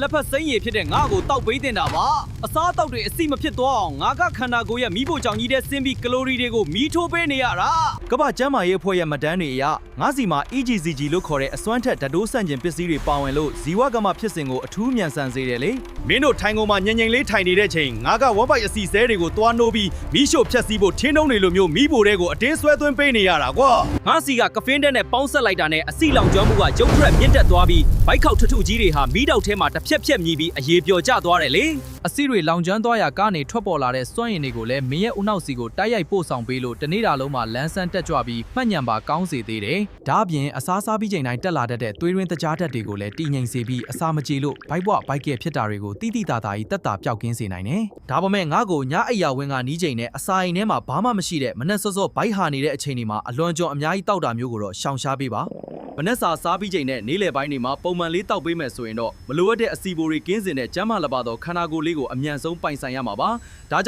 လက်ဖက်စိမ်းရည်ဖြစ်တဲ့ငါ့ကိုတောက်ပေးတင်တာပါအစားတောက်တွေအစီမဖြစ်သွားအောင်ငါကခန္ဓာကိုယ်ရဲ့မိဖို့ကြောင့်ကြီးတဲ့ဆင်းပြီးကလိုရီတွေကိုမီးထိုးပေးနေရတာကမ္ဘာကျန်းမာရေးအဖွဲ့ရဲ့မှတ်တမ်းတွေအရငါးစီမှာ EGCG လို့ခေါ်တဲ့အစွမ်းထက်ဓာတ်တိုးဆန့်ကျင်ပစ္စည်းတွေပါဝင်လို့ဇီဝကမ္မဖြစ်စဉ်ကိုအထူးမြန်ဆန်စေတယ်လေမင်းတို့ထိုင်ကုန်မှာငြိမ်ငြိမ်လေးထိုင်နေတဲ့ချိန်ငါကဝမ်ပိုက်အစီဆဲတွေကိုတွားနှိုးပြီးမီးရှို့ဖျက်ဆီးဖို့ထင်းတုံးတွေလိုမျိုးမီးပိုတွေကိုအတင်းဆွဲသွင်းပေးနေရတာကွာငါစီကကဖင်းတက်နဲ့ပေါင်းဆက်လိုက်တာနဲ့အစီလောင်ကျွမ်းမှုကရုပ်ထရက်မြင့်တက်သွားပြီးဘိုက်ခေါက်ထထုကြီးတွေဟာမီးတောက်ထဲမှာတစ်ဖြက်ဖြက်မြည်ပြီးအရေပျော်ကျသွားတယ်လေအစီတွေလောင်ကျွမ်းသွားရာကနေထွက်ပေါ်လာတဲ့စွန့်ရည်တွေကိုလည်းမင်းရဲ့ဦးနှောက်စီကိုတိုက်ရိုက်ပို့ဆောင်ပေးလို့တနေ့တာလုံးမှာလန်းဆန်းတက်ကြွပြီးမှတ်ညံပါကောင်းစေသေးတယ်ဒါအပြင်အစားစားပြီးချိန်တိုင်းတက်လာတတ်တဲ့သွေးရင်းတကြားဓာတ်တွေကိုလည်းတည်ငြိမ်စေပြီးအစာမကြေလို့ဘိုက်ဘွားဘိုက်ကဲဖြစ်တာတွေကိုတိတိတသာကြီးတက်တာပျောက်ကင်းစေနိုင်တယ်ဒါပေမဲ့ငါ့ကိုညအိယာဝင်းကနီးချိန်နဲ့အစာအိမ်ထဲမှာဘာမှမရှိတဲ့မနဲ့စောစောဘိုက်ဟာနေတဲ့အချိန်တွေမှာအလွန်ကြော်အများကြီးတောက်တာမျိုးကိုတော့ရှောင်ရှားပေးပါမနက်စာစားပြီးချိန်နဲ့နေ့လယ်ပိုင်းတွေမှာပုံမှန်လေးတောက်ပေးမယ်ဆိုရင်တော့မလိုအပ်တဲ့အစီဘိုတွေကင်းစင်တဲ့ကျန်းမာလပါသောခန္ဓာကိုယ်လေးကိုအမြန်ဆုံးပိုင်ဆိုင်ရမှာပါဒါကြောင့်